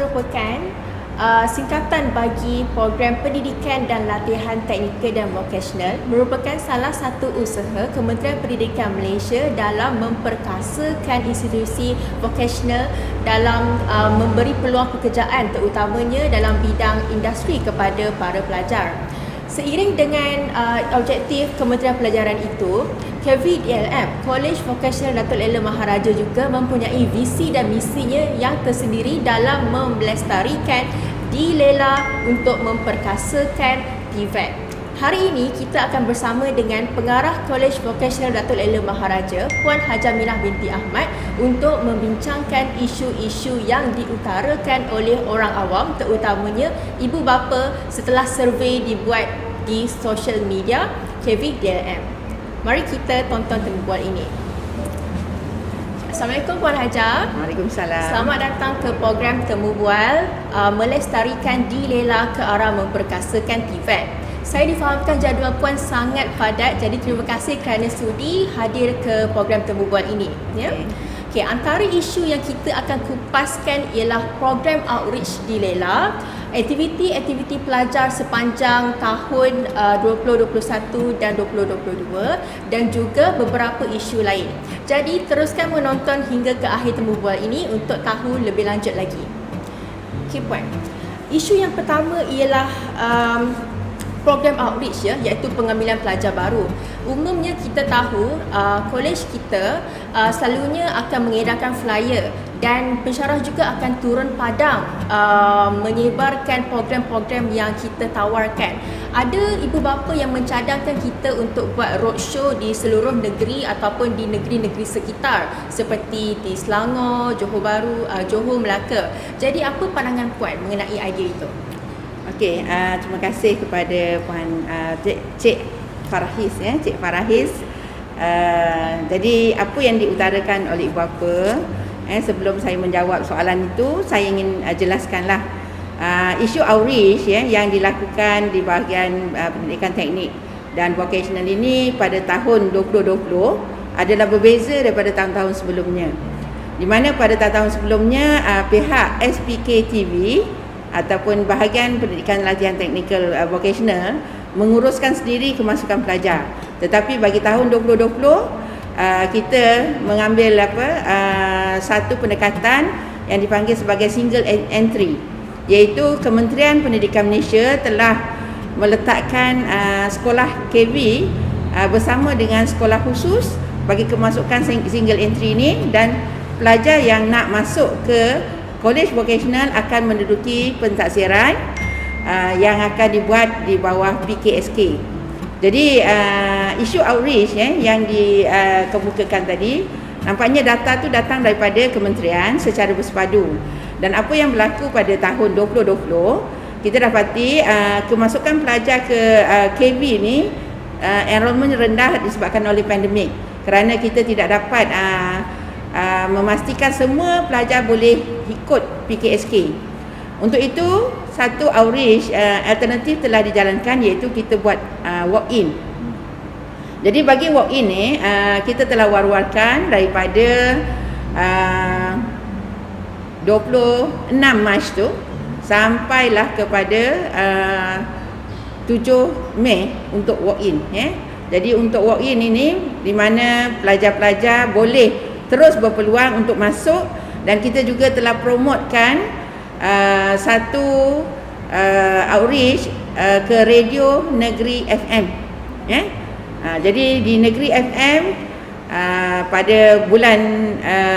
merupakan singkatan bagi program pendidikan dan latihan teknikal dan vokasional, merupakan salah satu usaha Kementerian Pendidikan Malaysia dalam memperkasakan institusi vokasional dalam memberi peluang pekerjaan, terutamanya dalam bidang industri kepada para pelajar. Seiring dengan objektif Kementerian Pelajaran itu, KVDLM, College Vocational Datuk Ella Maharaja juga mempunyai visi dan misinya yang tersendiri dalam melestarikan Dilela untuk memperkasakan TVET. Hari ini kita akan bersama dengan Pengarah College Vocational Datuk Ella Maharaja, Puan Hajaminah binti Ahmad, untuk membincangkan isu-isu yang diutarakan oleh orang awam, terutamanya ibu bapa setelah survei dibuat di social media KVDLM. Mari kita tonton tembual ini. Assalamualaikum Puan Haja. Waalaikumsalam. Selamat datang ke program Temu Bual melestarikan Dilela ke arah memperkasakan TVET. Saya difahamkan jadual Puan sangat padat, jadi terima kasih kerana sudi hadir ke program Temu Bual ini. Ya. Okay, antara isu yang kita akan kupaskan ialah program outreach Dilela, aktiviti-aktiviti pelajar sepanjang tahun 2021 dan 2022 dan juga beberapa isu lain. Jadi teruskan menonton hingga ke akhir Temu Bual ini untuk tahu lebih lanjut lagi. Okay, Puan. Isu yang pertama ialah program outreach, ya, iaitu pengambilan pelajar baru. Umumnya kita tahu kolej kita selalunya akan mengedarkan flyer dan pensyarah juga akan turun padang menyebarkan program-program yang kita tawarkan. Ada ibu bapa yang mencadangkan kita untuk buat roadshow di seluruh negeri ataupun di negeri-negeri sekitar seperti di Selangor, Johor Bahru, Johor, Melaka. Jadi apa pandangan Puan mengenai idea itu? Okey, terima kasih kepada Puan Cik Farahis, ya, Cik Farahis. Jadi apa yang diutarakan oleh ibu bapa, sebelum saya menjawab soalan itu, saya ingin jelaskanlah isu outreach, ya, yang dilakukan di bahagian pendidikan teknik dan vocational ini pada tahun 2020 adalah berbeza daripada tahun-tahun sebelumnya. Di mana pada tahun sebelumnya pihak SPK TV ataupun bahagian pendidikan latihan teknikal vocational menguruskan sendiri kemasukan pelajar. Tetapi bagi tahun 2020 kita mengambil satu pendekatan yang dipanggil sebagai single entry, iaitu Kementerian Pendidikan Malaysia telah meletakkan sekolah KV bersama dengan sekolah khusus bagi kemasukan single entry ini, dan pelajar yang nak masuk ke College Vocational akan menduduki pentaksiran yang akan dibuat di bawah PKSK. Jadi isu outreach, yang dikemukakan tadi, nampaknya data tu datang daripada kementerian secara bersepadu. Dan apa yang berlaku pada tahun 2020, kita dapati kemasukan pelajar ke KV ni enrollment rendah disebabkan oleh pandemik, kerana kita tidak dapat memastikan semua pelajar boleh ikut PKSK. Untuk itu, satu outreach alternatif telah dijalankan, iaitu kita buat walk-in. Jadi bagi walk-in ni, kita telah war-warkan daripada 26 Mac tu sampailah kepada 7 Mei untuk walk-in, ya. Jadi untuk walk-in ini di mana pelajar-pelajar boleh terus berpeluang untuk masuk, dan kita juga telah promotekan satu outreach ke radio Negeri FM, ya. Jadi di Negeri FM pada bulan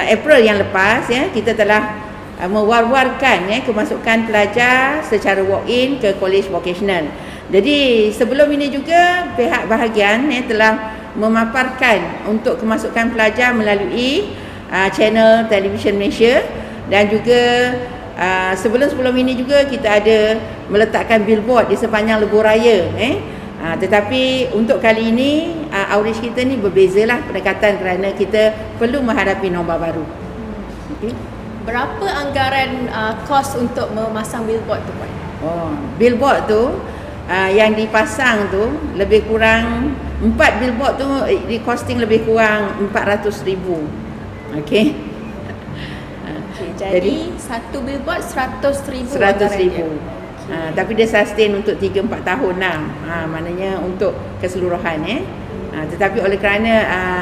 April yang lepas, ya, kita telah mewar-warkan, ya, kemasukan pelajar secara walk-in ke College Vocational. Jadi sebelum ini juga pihak bahagian, ya, telah memaparkan untuk kemasukan pelajar melalui channel televisyen Malaysia, dan juga sebelum-sebelum ini juga kita ada meletakkan billboard di sepanjang lebuh raya. Tetapi untuk kali ini outreach kita ni berbezalah pendekatan kerana kita perlu menghadapi norma baru. Okay. Berapa anggaran kos untuk memasang billboard tu, Puan? Billboard tu yang dipasang tu lebih kurang 4 billboard tu di costing lebih kurang 400,000. Okey. Jadi satu billboard 100,000. 100,000. Tapi dia sustain untuk 3-4 tahun lah. Maknanya untuk keseluruhan. Tetapi oleh kerana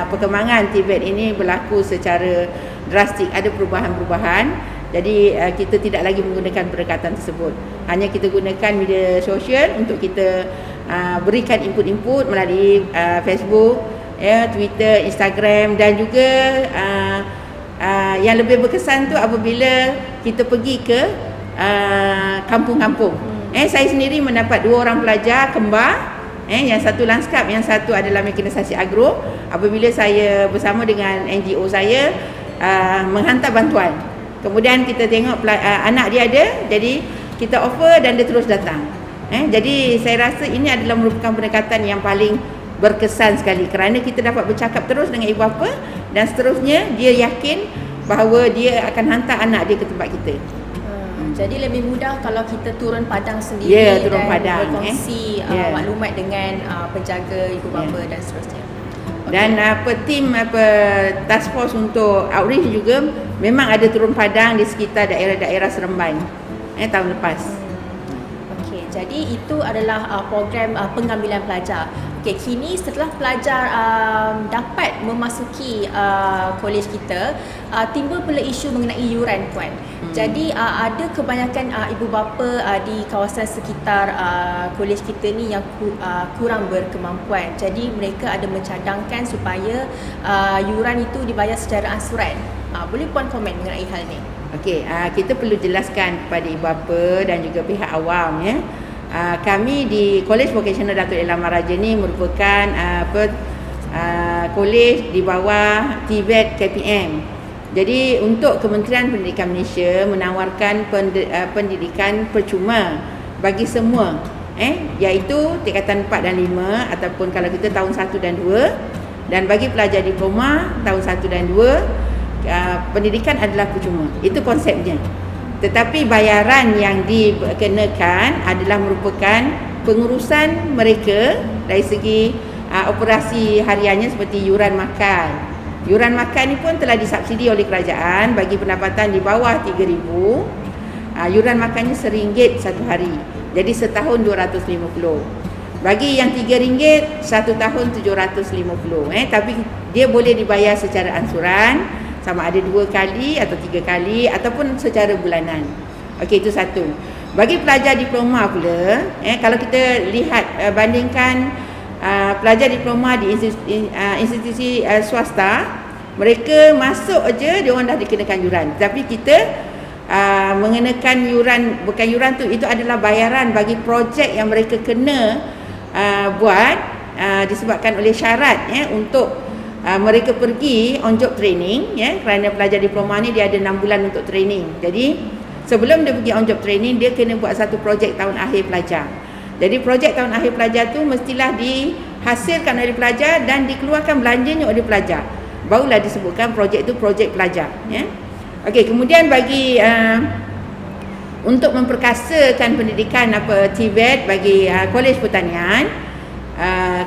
perkembangan TVET ini berlaku secara drastik, ada perubahan-perubahan, jadi kita tidak lagi menggunakan pendekatan tersebut. Hanya kita gunakan media sosial untuk kita berikan input-input melalui Facebook, Twitter, Instagram, dan juga yang lebih berkesan tu apabila kita pergi ke kampung-kampung. Saya sendiri mendapat 2 orang pelajar kembar, yang satu lanskap, yang satu adalah mekanisasi agro. Apabila saya bersama dengan NGO saya menghantar bantuan, kemudian kita tengok anak dia ada, jadi kita offer dan dia terus datang. Jadi saya rasa ini adalah merupakan pendekatan yang paling berkesan sekali, kerana kita dapat bercakap terus dengan ibu bapa, dan seterusnya dia yakin bahawa dia akan hantar anak dia ke tempat kita. Jadi lebih mudah kalau kita turun padang sendiri turun dan padang, berkongsi maklumat dengan penjaga ibu bapa dan seterusnya. Dan tim task force untuk outreach juga memang ada turun padang di sekitar daerah-daerah Seremban tahun lepas. Okey, jadi itu adalah program pengambilan pelajar. Okey, kini setelah pelajar dapat memasuki kolej kita, timbul pula isu mengenai yuran, Puan. Jadi ada kebanyakan ibu bapa di kawasan sekitar kolej kita ni yang kurang berkemampuan. Jadi mereka ada mencadangkan supaya yuran itu dibayar secara ansuran. Boleh Puan komen mengenai hal ni? Okey, kita perlu jelaskan kepada ibu bapa dan juga pihak awam, kami di Kolej Vocasional Datuk Elam Maharaja ni merupakan kolej di bawah TVET KPM. Jadi untuk Kementerian Pendidikan Malaysia menawarkan pendidikan percuma bagi semua, iaitu tingkatan 4 dan 5, ataupun kalau kita tahun 1 dan 2, dan bagi pelajar diploma tahun 1 dan 2, pendidikan adalah percuma. Itu konsepnya. Tetapi bayaran yang dikenakan adalah merupakan pengurusan mereka dari segi operasi hariannya, seperti yuran makan. Yuran makan ni pun telah disubsidi oleh kerajaan bagi pendapatan di bawah 3,000. Yuran makannya RM1 satu hari. Jadi setahun 250. Bagi yang RM3, satu tahun 750. Tapi dia boleh dibayar secara ansuran, sama ada 2 kali atau 3 kali, ataupun secara bulanan. Okey, itu satu. Bagi pelajar diploma pula, kalau kita lihat bandingkan pelajar diploma di institusi swasta, mereka masuk aja dia orang dah dikenakan yuran. Tapi kita mengenakan yuran, bukan yuran tu, itu adalah bayaran bagi projek yang mereka kena buat, disebabkan oleh syarat untuk mereka pergi on job training, kerana pelajar diploma ni dia ada 6 bulan untuk training. Jadi sebelum dia pergi on job training, dia kena buat satu projek tahun akhir pelajar. Jadi projek tahun akhir pelajar tu mestilah dihasilkan oleh pelajar dan dikeluarkan belanjanya oleh pelajar. Barulah disebutkan projek tu projek pelajar, Okey, kemudian bagi untuk memperkasakan pendidikan TVET bagi Kolej Pertanian,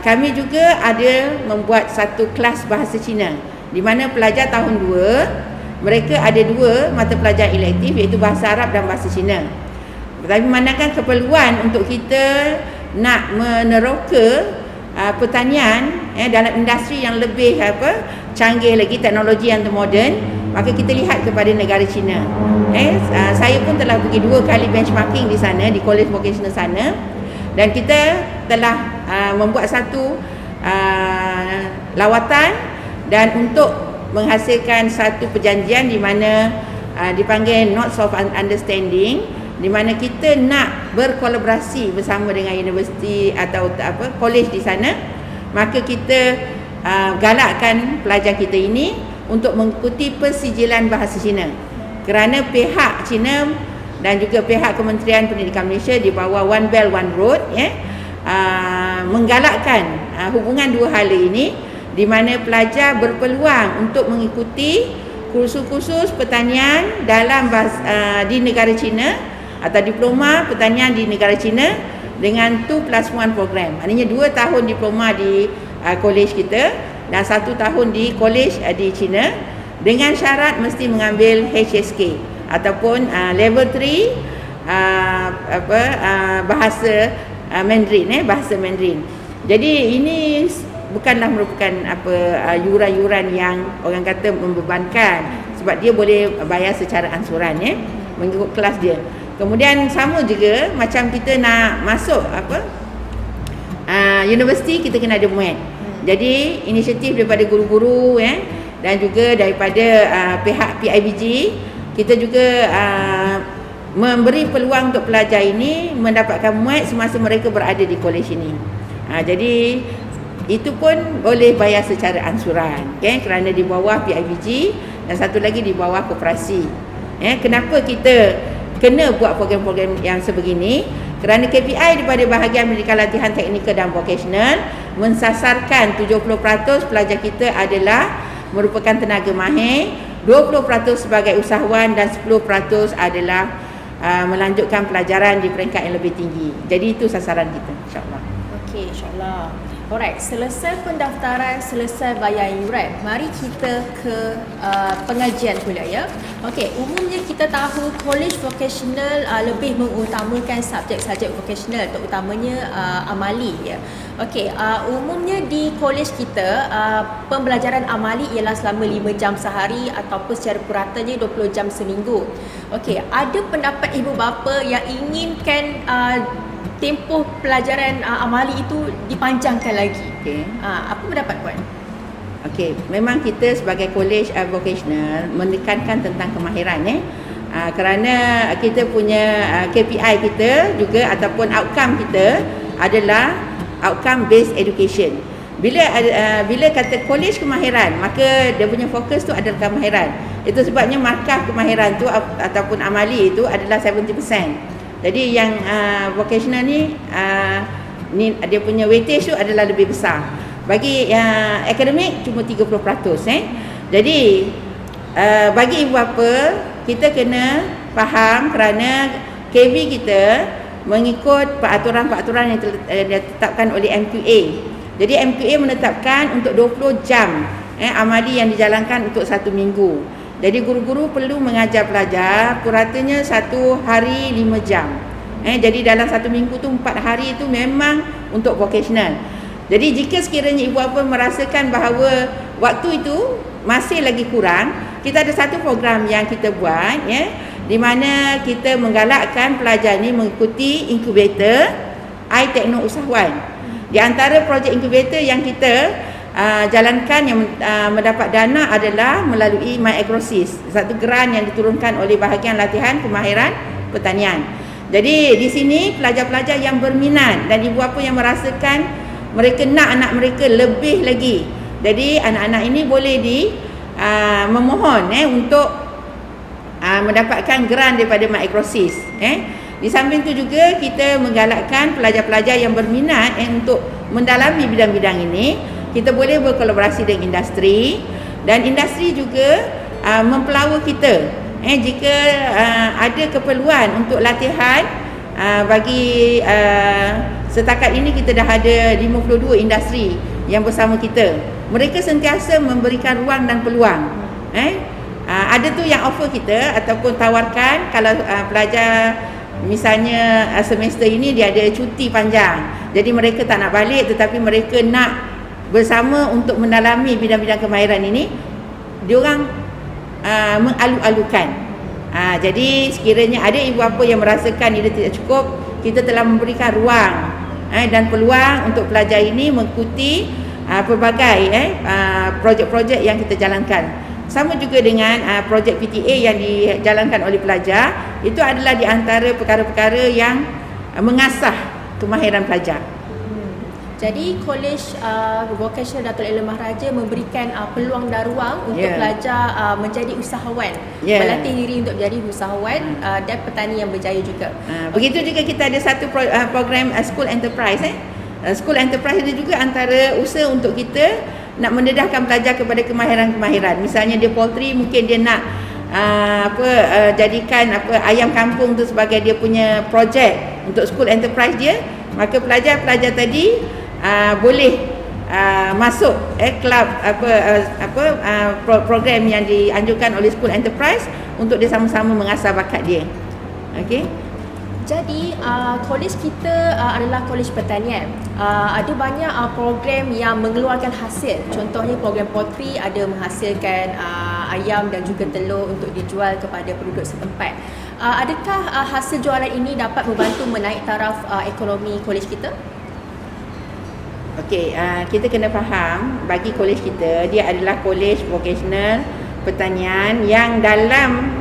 kami juga ada membuat satu kelas bahasa Cina, di mana pelajar tahun 2 mereka ada 2 mata pelajaran elektif, iaitu bahasa Arab dan bahasa Cina. Tetapi memandangkan keperluan untuk kita nak meneroka pertanian dalam industri yang lebih canggih lagi, teknologi yang termoden, maka kita lihat kepada negara China. Saya pun telah pergi 2 kali benchmarking di sana, di Kolej Vocational sana, dan kita telah membuat satu lawatan dan untuk menghasilkan satu perjanjian di mana dipanggil Notes of Understanding, di mana kita nak berkolaborasi bersama dengan universiti atau kolej di sana. Maka kita galakkan pelajar kita ini untuk mengikuti persijilan bahasa Cina, kerana pihak Cina dan juga pihak Kementerian Pendidikan Malaysia di bawah One Belt One Road menggalakkan hubungan 2 hala ini, di mana pelajar berpeluang untuk mengikuti kursus-kursus pertanian dalam di negara China, atau diploma pertanian di negara China dengan 2+1 program. Maknanya 2 tahun diploma di kolej kita dan 1 tahun di kolej di China, dengan syarat mesti mengambil HSK ataupun level 3 bahasa Mandarin, bahasa Mandarin. Jadi ini bukanlah merupakan yuran-yuran yang orang kata membebankan, sebab dia boleh bayar secara ansuran mengikut kelas dia. Kemudian sama juga macam kita nak masuk universiti, kita kena ada MUAT. Jadi inisiatif daripada guru-guru dan juga daripada pihak PIBG, kita juga memberi peluang untuk pelajar ini mendapatkan MUAT semasa mereka berada di kolej ini. Jadi itu pun boleh bayar secara ansuran, kerana di bawah PIBG dan satu lagi di bawah koperasi. Kenapa kita kena buat program-program yang sebegini? Kerana KPI daripada bahagian pendidikan latihan teknikal dan vocational mensasarkan 70% pelajar kita adalah merupakan tenaga mahir, 20% sebagai usahawan dan 10% adalah melanjutkan pelajaran di peringkat yang lebih tinggi. Jadi itu sasaran kita, insyaAllah. Okey, insyaAllah. Alright, selesai pendaftaran, selesai bayar yuran, mari kita ke pengajian pula ya. Okey, umumnya kita tahu kolej vocational lebih mengutamakan subjek-subjek vocational, terutamanya amali ya. Okey, umumnya di kolej kita pembelajaran amali ialah selama 5 jam sehari ataupun secara puratanya 20 jam seminggu. Okey, ada pendapat ibu bapa yang inginkan tempoh pelajaran amali itu dipanjangkan lagi. Okay. Apa pendapat puan? Okey, memang kita sebagai kolej vocational menekankan tentang kemahiran kerana kita punya KPI kita juga ataupun outcome kita adalah outcome based education. Bila kata kolej kemahiran, maka dia punya fokus tu adalah kemahiran. Itu sebabnya markah kemahiran tu ataupun amali itu adalah 70%. Jadi yang vocational ni dia punya weightage tu adalah lebih besar. Bagi akademik cuma 30%. Jadi bagi ibu bapa, kita kena faham kerana KV kita mengikut peraturan-peraturan yang ditetapkan oleh MQA. Jadi MQA menetapkan untuk 20 jam amali yang dijalankan untuk 1 minggu. Jadi guru-guru perlu mengajar pelajar puratanya 1 hari 5 jam. Jadi dalam 1 minggu tu 4 hari itu memang untuk vocational. Jadi jika sekiranya ibu bapa merasakan bahawa waktu itu masih lagi kurang, kita ada satu program yang kita buat di mana kita menggalakkan pelajar ni mengikuti inkubator iTekno Usahawan. Di antara projek inkubator yang kita jalankan yang mendapat dana adalah melalui MyAgroSys, satu grant yang diturunkan oleh bahagian latihan kemahiran pertanian. Jadi di sini pelajar-pelajar yang berminat dan ibu bapa yang merasakan mereka nak anak mereka lebih lagi, jadi anak-anak ini boleh memohon untuk mendapatkan grant daripada MyAgroSys. Di samping itu juga kita menggalakkan pelajar-pelajar yang berminat untuk mendalami bidang-bidang ini. Kita boleh berkolaborasi dengan industri dan industri juga mempelawa kita. Jika ada keperluan untuk latihan bagi setakat ini kita dah ada 52 industri yang bersama kita. Mereka sentiasa memberikan ruang dan peluang. Ada tu yang offer kita ataupun tawarkan kalau pelajar misalnya semester ini dia ada cuti panjang. Jadi mereka tak nak balik tetapi mereka nak bersama untuk mendalami bidang-bidang kemahiran ini, diorang mengalu-alukan. Jadi sekiranya ada ibu bapa yang merasakan ia tidak cukup, kita telah memberikan ruang dan peluang untuk pelajar ini mengikuti pelbagai projek-projek yang kita jalankan. Sama juga dengan projek PTA yang dijalankan oleh pelajar, itu adalah di antara perkara-perkara yang mengasah kemahiran pelajar. Jadi kolej vocational Datuk Laila Maharaja memberikan peluang dan ruang untuk pelajar menjadi usahawan, melatih diri untuk menjadi usahawan dan petani yang berjaya juga. Begitu juga kita ada satu program School Enterprise. School Enterprise ini juga antara usaha untuk kita nak mendedahkan pelajar kepada kemahiran-kemahiran. Misalnya dia poultry, mungkin dia nak jadikan ayam kampung tu sebagai dia punya projek untuk School Enterprise dia. Maka pelajar-pelajar tadi boleh masuk kelab program yang dianjurkan oleh School Enterprise untuk dia sama-sama mengasah bakat dia. Okey. Jadi kolej kita adalah kolej pertanian. Ada banyak program yang mengeluarkan hasil. Contohnya program potri ada menghasilkan ayam dan juga telur untuk dijual kepada penduduk setempat. Adakah hasil jualan ini dapat membantu menaik taraf ekonomi kolej kita? Okey, kita kena faham bagi kolej kita, dia adalah kolej vocational pertanian yang dalam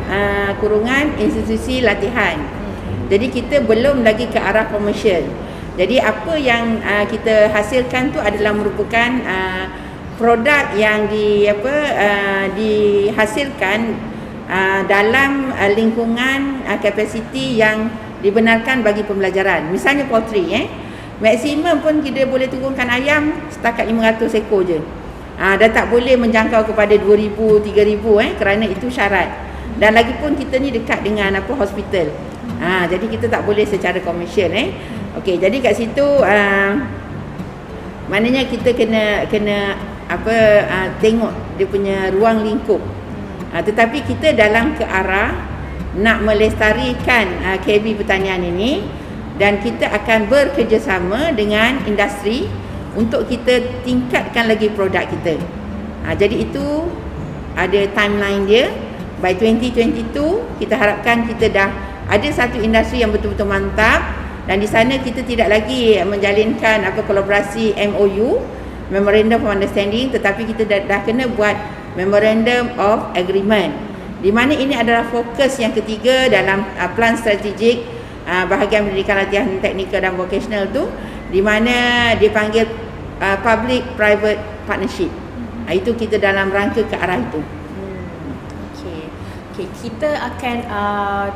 kurungan institusi latihan. Jadi kita belum lagi ke arah komersial. Jadi apa yang kita hasilkan tu adalah merupakan produk yang dihasilkan dalam lingkungan kapasiti yang dibenarkan bagi pembelajaran. Misalnya poultry, maksimum pun kita boleh turunkan ayam setakat 500 ekor je. Dah tak boleh menjangkau kepada 2,000, 3,000 kerana itu syarat. Dan lagi pun kita ni dekat dengan hospital. Jadi kita tak boleh secara komersial. Okey, jadi kat situ maknanya kita kena tengok dia punya ruang lingkup. Tetapi kita dalam ke arah nak melestarikan KB pertanian ini, dan kita akan bekerjasama dengan industri untuk kita tingkatkan lagi produk kita. Jadi itu ada timeline dia. By 2022 kita harapkan kita dah ada satu industri yang betul-betul mantap, dan di sana kita tidak lagi menjalinkan kolaborasi MOU, Memorandum of Understanding, tetapi kita dah kena buat Memorandum of Agreement, di mana ini adalah fokus yang ketiga dalam plan strategik bahagian pendidikan latihan teknikal dan vocational tu, di mana dipanggil public private partnership. Itu kita dalam rangka ke arah itu. Okey, kita akan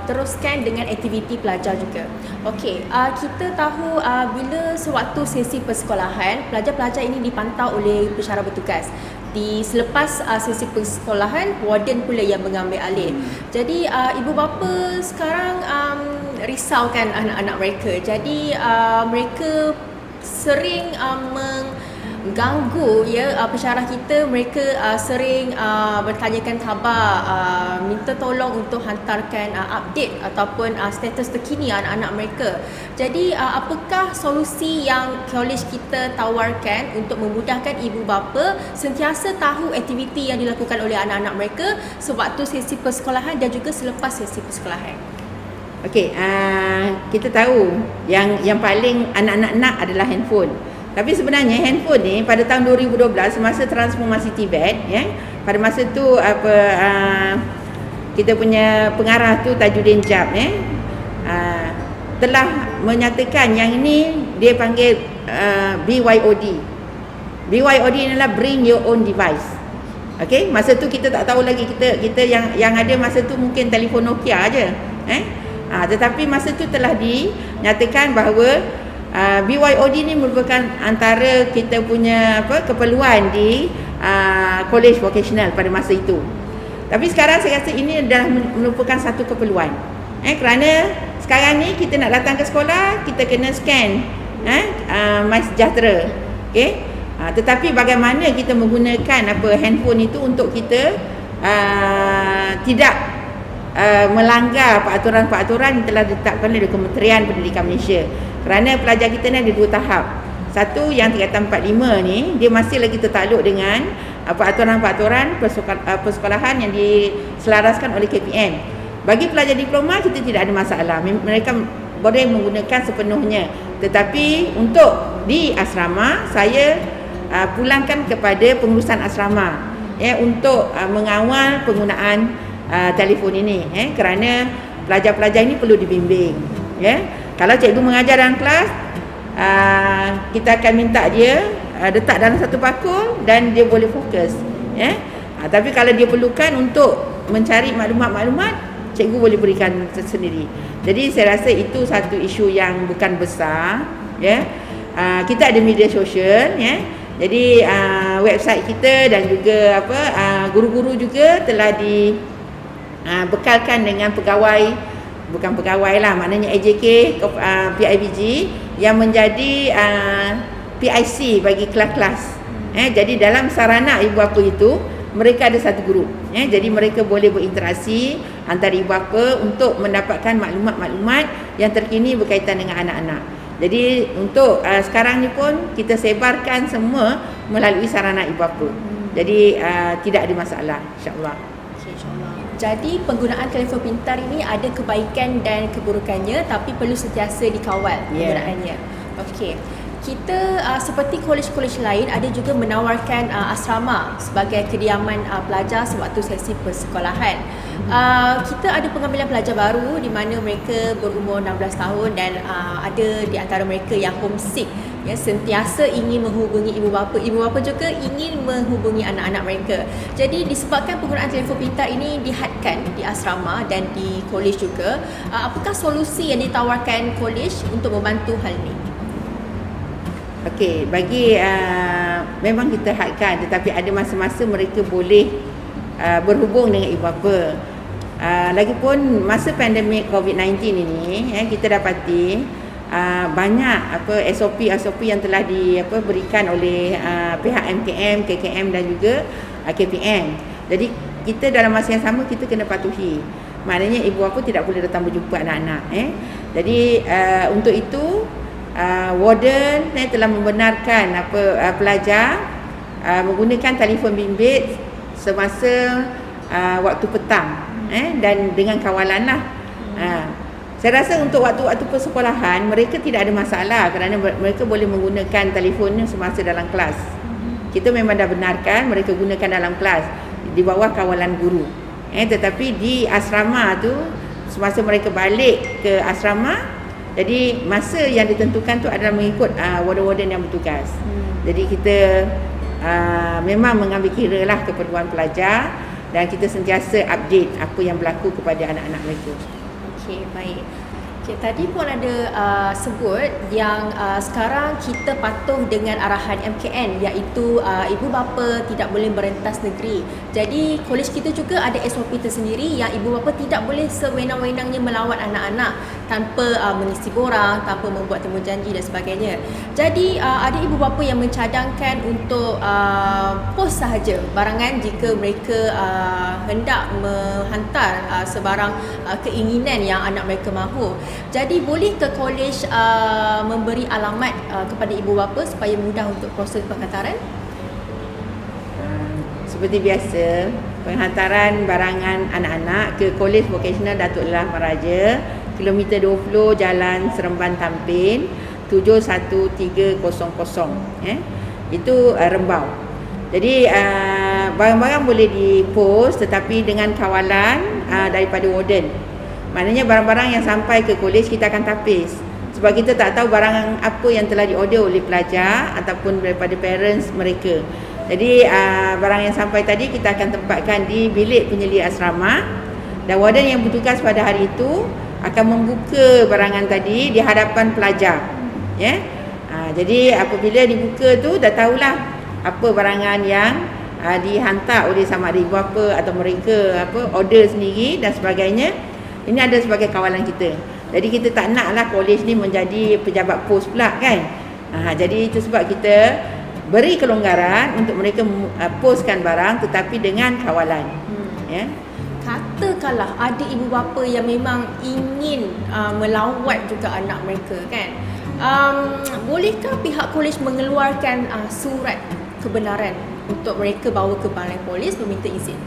teruskan dengan aktiviti pelajar juga. Okey, kita tahu bila sewaktu sesi persekolahan, pelajar-pelajar ini dipantau oleh pensyarah bertugas. Selepas sesi persekolahan, warden pula yang mengambil alih. Jadi ibu bapa sekarang risaukan anak-anak mereka. Jadi mereka sering mengganggu pensyarah kita. Mereka sering bertanyakan khabar, minta tolong untuk hantarkan update ataupun status terkini anak-anak mereka. Jadi apakah solusi yang kolej kita tawarkan untuk memudahkan ibu bapa sentiasa tahu aktiviti yang dilakukan oleh anak-anak mereka sewaktu sesi persekolahan dan juga selepas sesi persekolahan? Okey, kita tahu yang paling anak-anak nak adalah handphone. Tapi sebenarnya handphone ni pada tahun 2012 semasa transformasi TVET, pada masa tu kita punya pengarah tu Tajuddin Jab telah menyatakan yang ini dia panggil BYOD. BYOD adalah bring your own device. Okey, masa tu kita tak tahu lagi, kita yang ada masa tu mungkin telefon Nokia aje. Tetapi masa tu telah dinyatakan bahawa BYOD ni merupakan antara kita punya keperluan di kolej vocational pada masa itu. Tapi sekarang saya rasa ini adalah merupakan satu keperluan. Kerana sekarang ni kita nak datang ke sekolah, kita kena scan MySejahtera. Okey. Tetapi bagaimana kita menggunakan handphone itu untuk kita tidak melanggar peraturan-peraturan yang telah ditetapkan oleh Kementerian Pendidikan Malaysia. Kerana pelajar kita ni ada dua tahap. Satu yang tingkatan 45 ni, dia masih lagi tertakluk dengan peraturan-peraturan persekolahan yang diselaraskan oleh KPM. Bagi pelajar diploma, kita tidak ada masalah. Mereka boleh menggunakan sepenuhnya. Tetapi untuk di asrama, saya pulangkan kepada pengurusan asrama untuk mengawal penggunaan telefon ini, kerana pelajar-pelajar ini perlu dibimbing. Kalau cikgu mengajar dalam kelas, kita akan minta dia letak dalam satu bakul dan dia boleh fokus. Tapi kalau dia perlukan untuk mencari maklumat-maklumat, cikgu boleh berikan sendiri. Jadi saya rasa itu satu isu yang bukan besar. Kita ada media sosial, jadi website kita dan juga guru-guru juga telah dibekalkan dengan pegawai, bukan pegawai lah, maknanya AJK, PIBG yang menjadi PIC bagi kelas-kelas. Jadi dalam sarana ibu bapa itu mereka ada satu grup. Jadi mereka boleh berinteraksi antara ibu bapa untuk mendapatkan maklumat-maklumat yang terkini berkaitan dengan anak-anak. Jadi untuk sekarang ni pun kita sebarkan semua melalui sarana ibu bapa. Jadi tidak ada masalah, insya-Allah. Okay, insya-Allah. Jadi penggunaan telefon pintar ini ada kebaikan dan keburukannya, tapi perlu sentiasa dikawal penggunaannya. Okey. Kita seperti kolej-kolej lain ada juga menawarkan asrama sebagai kediaman pelajar sewaktu sesi persekolahan. Kita ada pengambilan pelajar baru di mana mereka berumur 16 tahun dan ada di antara mereka yang homesick, sentiasa ingin menghubungi ibu bapa juga ingin menghubungi anak-anak mereka. Jadi disebabkan penggunaan telefon pintar ini dihadkan di asrama dan di kolej juga, apakah solusi yang ditawarkan kolej untuk membantu hal ini? Okey, bagi memang kita hadkan, tetapi ada masa-masa mereka boleh berhubung dengan ibu bapa. Lagipun masa pandemik COVID-19 ini kita dapati banyak SOP yang telah diberikan oleh pihak MKM, KKM dan juga KPM. Jadi kita dalam masa yang sama kita kena patuhi. Maknanya ibu bapa tidak boleh datang berjumpa anak-anak. Jadi untuk itu warden telah membenarkan pelajar menggunakan telefon bimbit semasa waktu petang dan dengan kawalan lah. Saya rasa untuk waktu-waktu persekolahan mereka tidak ada masalah kerana mereka boleh menggunakan telefonnya semasa dalam kelas. Kita memang dah benarkan mereka gunakan dalam kelas di bawah kawalan guru. Tetapi di asrama tu semasa mereka balik ke asrama, jadi masa yang ditentukan tu adalah mengikut warden-warden yang bertugas. Jadi kita memang mengambil kira lah keperluan pelajar dan kita sentiasa update apa yang berlaku kepada anak-anak mereka. Okey, baik. Okay, tadi pun ada sebut yang sekarang kita patuh dengan arahan MKN, iaitu ibu bapa tidak boleh merentas negeri. Jadi kolej kita juga ada SOP tersendiri yang ibu bapa tidak boleh sewenang-wenangnya melawat anak-anak tanpa mengisi borang, tanpa membuat temujanji dan sebagainya. Jadi ada ibu bapa yang mencadangkan untuk pos sahaja barangan jika mereka hendak menghantar sebarang keinginan yang anak mereka mahu. Jadi boleh ke kolej memberi alamat kepada ibu bapa supaya mudah untuk proses penghantaran? Seperti biasa, penghantaran barangan anak-anak ke Kolej Vokasional Datuk Lelah Maharaja, kilometer 20 Jalan Seremban Tampin 71300, itu Rembau. Jadi barang-barang boleh dipost tetapi dengan kawalan daripada warden. Maknanya barang-barang yang sampai ke kolej kita akan tapis. Sebab kita tak tahu barang apa yang telah diorder oleh pelajar ataupun daripada parents mereka. Jadi barang yang sampai tadi kita akan tempatkan di bilik penyelia asrama dan warden yang bertugas pada hari itu akan membuka barangan tadi di hadapan pelajar. Jadi apabila dibuka tu dah tahulah apa barangan yang dihantar oleh sama ada ibu bapa atau mereka order sendiri dan sebagainya. Ini ada sebagai kawalan kita. Jadi kita tak naklah kolej ni menjadi pejabat pos pula kan. Jadi itu sebab kita beri kelonggaran untuk mereka postkan barang tetapi dengan kawalan. Katakanlah ada ibu bapa yang memang ingin melawat juga anak mereka kan. Bolehkah pihak kolej mengeluarkan surat kebenaran untuk mereka bawa ke balai polis meminta izin?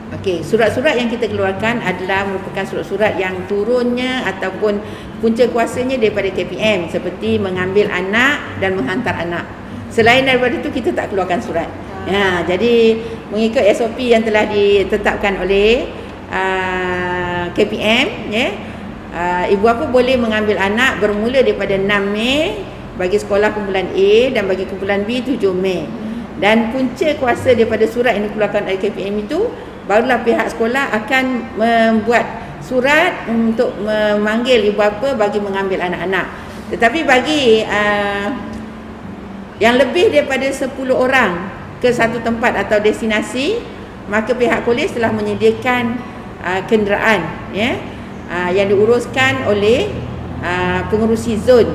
Okey, surat-surat yang kita keluarkan adalah merupakan surat-surat yang turunnya ataupun punca kuasanya daripada KPM seperti mengambil anak dan menghantar anak. Selain daripada itu kita tak keluarkan surat. Jadi mengikut SOP yang telah ditetapkan oleh KPM, ibu bapa boleh mengambil anak bermula daripada 6 Mei bagi sekolah kumpulan A dan bagi kumpulan B 7 Mei. Dan punca kuasa daripada surat yang dikeluarkan oleh KPM itu, barulah pihak sekolah akan membuat surat untuk memanggil ibu bapa bagi mengambil anak-anak. Tetapi bagi yang lebih daripada 10 orang ke satu tempat atau destinasi, maka pihak kolej telah menyediakan kenderaan yang diuruskan oleh pengerusi zon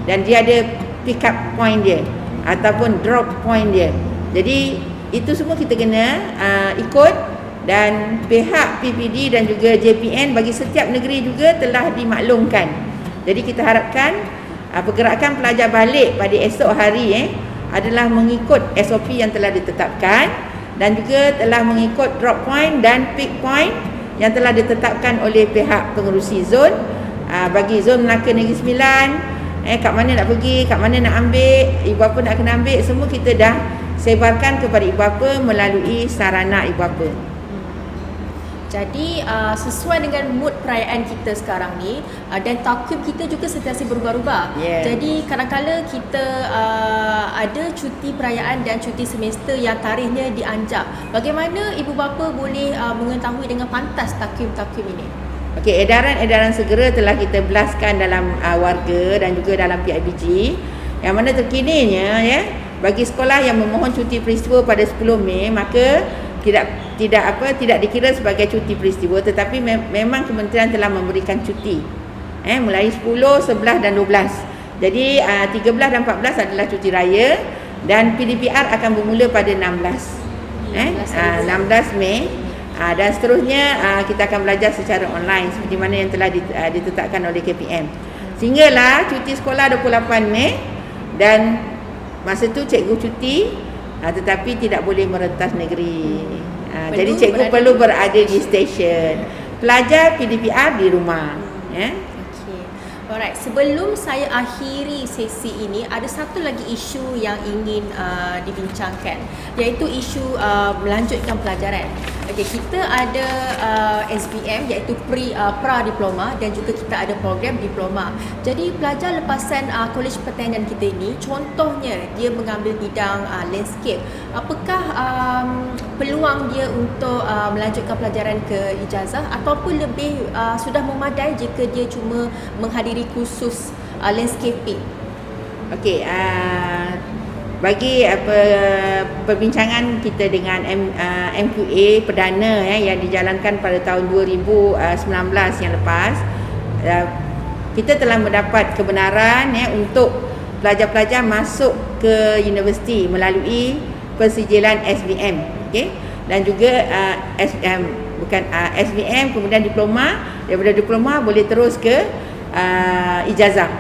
dan dia ada pick up point dia. ataupun drop point dia. Jadi itu semua kita kena ikut, dan pihak PPD dan juga JPN bagi setiap negeri juga telah dimaklumkan. Jadi kita harapkan pergerakan pelajar balik pada esok hari adalah mengikut SOP yang telah ditetapkan dan juga telah mengikut drop point dan peak point yang telah ditetapkan oleh pihak pengerusi zon. Bagi zon Melaka Negeri Sembilan, kat mana nak pergi, kat mana nak ambil, ibu bapa nak kena ambil, semua kita dah sebarkan kepada ibu bapa melalui sarana ibu bapa. Jadi sesuai dengan mood perayaan kita sekarang ni, dan takwim kita juga sentiasa berubah-ubah. Jadi kadang-kala kita ada cuti perayaan dan cuti semester yang tarikhnya dianjak. Bagaimana ibu bapa boleh mengetahui dengan pantas takwim-takwim ini? Okey, edaran-edaran segera telah kita belaskan dalam warga dan juga dalam PIBG, yang mana terkininya bagi sekolah yang memohon cuti peristiwa pada 10 Mei, maka tidak dikira sebagai cuti peristiwa, tetapi memang kementerian telah memberikan cuti mulai 10, 11 dan 12. Jadi 13 dan 14 adalah cuti raya, dan PDPR akan bermula pada 16 Mei, dan seterusnya kita akan belajar secara online seperti mana yang telah ditetapkan oleh KPM. Sehinggalah cuti sekolah 28 Mei, dan masa tu cikgu cuti, tetapi tidak boleh merentas negeri. Jadi cikgu perlu berada di stesen. Pelajar PDPR di rumah. Alright, sebelum saya akhiri sesi ini, ada satu lagi isu yang ingin dibincangkan, iaitu isu melanjutkan pelajaran. Okey, kita ada SBM iaitu pra-diploma, dan juga kita ada program diploma. Jadi pelajar lepasan Kolej Pertanian kita ini, contohnya dia mengambil bidang landscape. Apakah peluang dia untuk melanjutkan pelajaran ke ijazah, ataupun lebih sudah memadai jika dia cuma menghadiri kursus landscaping? Okey, bagi perbincangan kita dengan MQA perdana yang dijalankan pada tahun 2019 yang lepas, kita telah mendapat kebenaran untuk pelajar-pelajar masuk ke universiti melalui persijilan SBM, dan juga SBM kemudian diploma, daripada diploma boleh terus ke ijazah.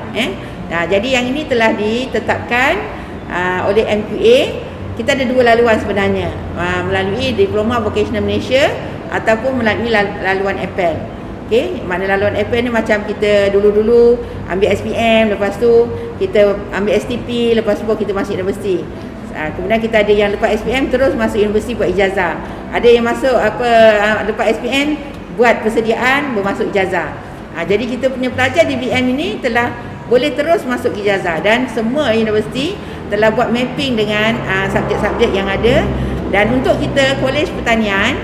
Jadi yang ini telah ditetapkan oleh MQA. Kita ada dua laluan sebenarnya, melalui Diploma Vocational Malaysia ataupun melalui laluan APEL. Mana laluan APEL ni macam kita dulu-dulu ambil SPM, lepas tu kita ambil STP, lepas tu kita masuk universiti. Kemudian kita ada yang lepas SPM terus masuk universiti buat ijazah. Ada yang masuk lepas SPM buat persediaan bermasuk ijazah. Jadi kita punya pelajar di BM ini telah boleh terus masuk ijazah, dan semua universiti telah buat mapping dengan subjek-subjek yang ada. Dan untuk kita Kolej Pertanian,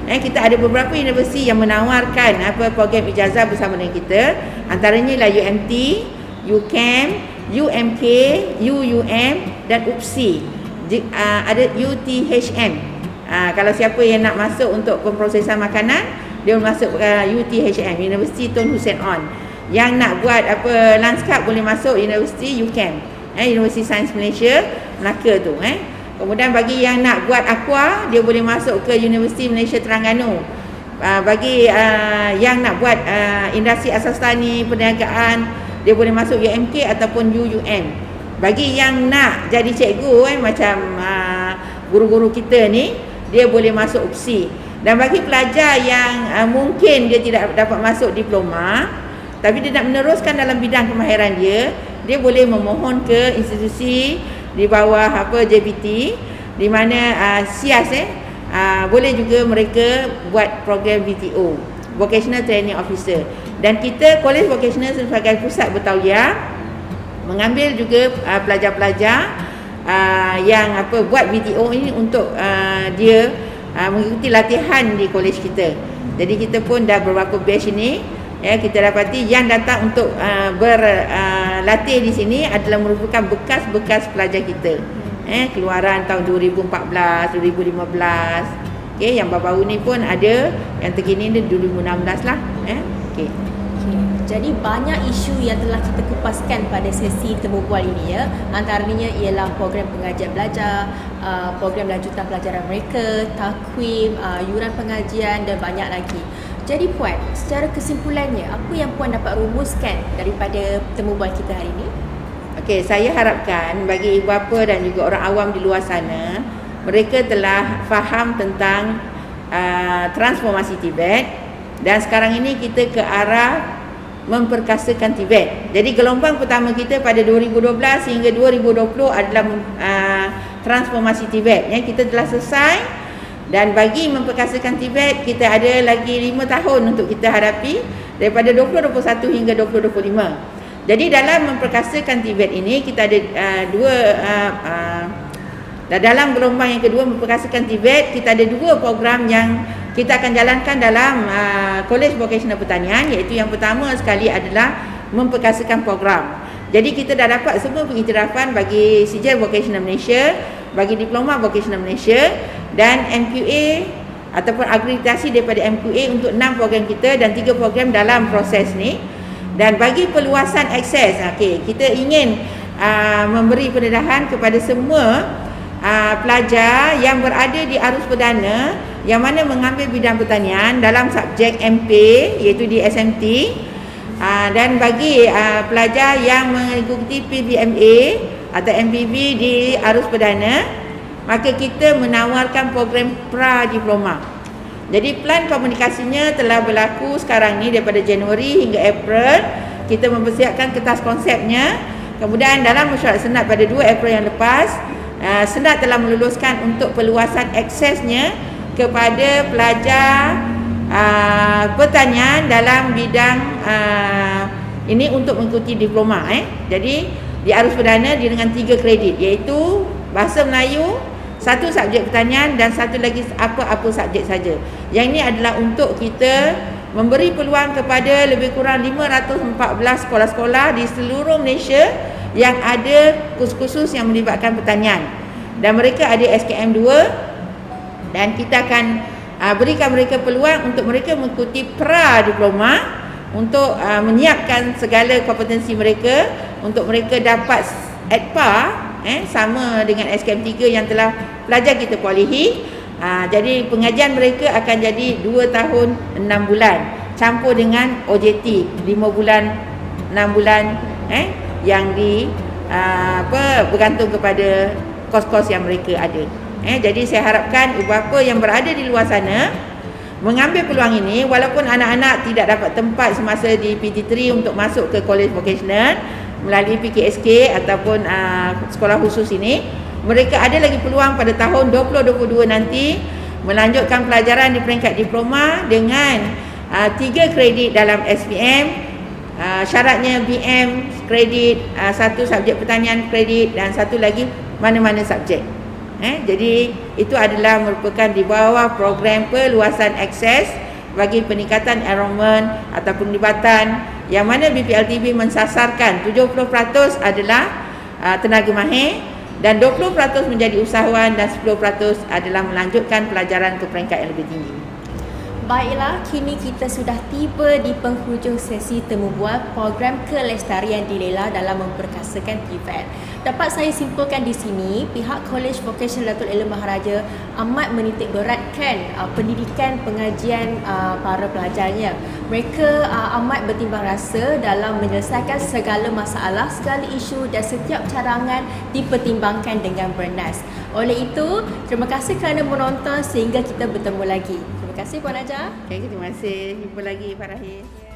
kita ada beberapa universiti yang menawarkan program ijazah bersama dengan kita. Antaranya ialah UMT, UCAM, UMK, UUM dan UPSI. Ada UTHM. Kalau siapa yang nak masuk untuk pemprosesan makanan, dia masuk UTHM, Universiti Tun Hussein On. Yang nak buat landscape boleh masuk Universiti UCAM, Universiti Sains Malaysia Melaka tu. Kemudian bagi yang nak buat aqua, dia boleh masuk ke Universiti Malaysia Terengganu. Bagi yang nak buat industri asas tani, perniagaan, dia boleh masuk UMK ataupun UUM. Bagi yang nak jadi cikgu, macam guru-guru kita ni, dia boleh masuk UPSI. Dan bagi pelajar yang mungkin dia tidak dapat masuk diploma, tapi dia nak meneruskan dalam bidang kemahiran dia, dia boleh memohon ke institusi di bawah JBT, di mana SIAS boleh juga mereka buat program VTO, Vocational Training Officer. Dan kita Kolej Vocational sebagai pusat bertauliah mengambil juga pelajar-pelajar yang buat VTO ini untuk dia mengikuti latihan di kolej kita. Jadi kita pun dah beberapa batch ini, kita dapati yang datang untuk berlatih di sini adalah merupakan bekas-bekas pelajar kita. Keluaran tahun 2014, 2015. Yang baru-baru ni pun ada, yang terkini ni 2016 lah. Jadi banyak isu yang telah kita kupaskan pada sesi temu bual ini ya. Antaranya ialah program pengajian belajar, program lanjutan pelajaran mereka, takwim, yuran pengajian dan banyak lagi. Jadi Puan, secara kesimpulannya, apa yang Puan dapat rumuskan daripada temu bual kita hari ini? Okey, saya harapkan bagi ibu bapa dan juga orang awam di luar sana, mereka telah faham tentang transformasi Tibet, dan sekarang ini kita ke arah memperkasakan Tibet. Jadi gelombang pertama kita pada 2012 hingga 2020 adalah transformasi Tibet. Kita telah selesai, dan bagi memperkasakan Tibet kita ada lagi 5 tahun untuk kita hadapi daripada 2021 hingga 2025. Jadi dalam memperkasakan Tibet ini kita ada dalam gelombang yang kedua memperkasakan Tibet, kita ada 2 program yang kita akan jalankan dalam Kolej Vocasional Pertanian, iaitu yang pertama sekali adalah memperkasakan program. Jadi kita dah dapat semua pengiktirafan bagi Sijil Vocational Malaysia, bagi Diploma Vocational Malaysia dan MQA ataupun akreditasi daripada MQA untuk 6 program kita dan 3 program dalam proses ni. Dan bagi perluasan akses, kita ingin memberi pendedahan kepada semua pelajar yang berada di arus perdana yang mana mengambil bidang pertanian dalam subjek MP iaitu di SMT, dan bagi pelajar yang mengikuti PBMA atau MPB di arus perdana, maka kita menawarkan program pra-diploma. Jadi plan komunikasinya telah berlaku sekarang ni daripada Januari hingga April. Kita mempersiapkan kertas konsepnya. Kemudian dalam mesyuarat senat pada 2 April yang lepas, senat telah meluluskan untuk perluasan aksesnya kepada pelajar pertanian dalam bidang ini untuk mengikuti diploma. Jadi di arus perdana dia dengan 3 kredit, iaitu Bahasa Melayu, 1 subjek pertanian dan 1 lagi apa-apa subjek saja. Yang ini adalah untuk kita memberi peluang kepada lebih kurang 514 sekolah-sekolah di seluruh Malaysia yang ada kursus-kursus yang melibatkan pertanian. Dan mereka ada SKM 2, dan kita akan berikan mereka peluang untuk mereka mengikuti pra-diploma untuk menyiapkan segala kompetensi mereka untuk mereka dapat at par sama dengan SKM 3 yang telah pelajar kita polehi. Jadi pengajian mereka akan jadi 2 tahun 6 bulan campur dengan OJT 5 bulan 6 bulan yang bergantung kepada kos-kos yang mereka ada. Jadi saya harapkan ibu bapa yang berada di luar sana mengambil peluang ini, walaupun anak-anak tidak dapat tempat semasa di PT3 untuk masuk ke Kolej Vocational melalui PKSK ataupun sekolah khusus ini, mereka ada lagi peluang pada tahun 2022 nanti melanjutkan pelajaran di peringkat diploma dengan 3 kredit dalam SPM, syaratnya BM kredit, 1 subjek pertanian kredit dan 1 lagi mana-mana subjek. Jadi itu adalah merupakan di bawah program perluasan akses bagi peningkatan enrollment atau penglibatan yang mana BPLTB mensasarkan 70% adalah tenaga mahir dan 20% menjadi usahawan dan 10% adalah melanjutkan pelajaran ke peringkat yang lebih tinggi. Baiklah, kini kita sudah tiba di penghujung sesi temu bual program kelestarian di Lela dalam memperkasakan Tibet. Dapat saya simpulkan di sini, pihak Kolej Vocasional Datuk Elah Maharaja amat menitik beratkan pendidikan pengajian para pelajarnya. Mereka amat bertimbang rasa dalam menyelesaikan segala masalah, segala isu dan setiap cadangan dipertimbangkan dengan bernas. Oleh itu, terima kasih kerana menonton sehingga kita bertemu lagi. Terima kasih Puan Ajar. Terima kasih. Jumpa lagi Farahis.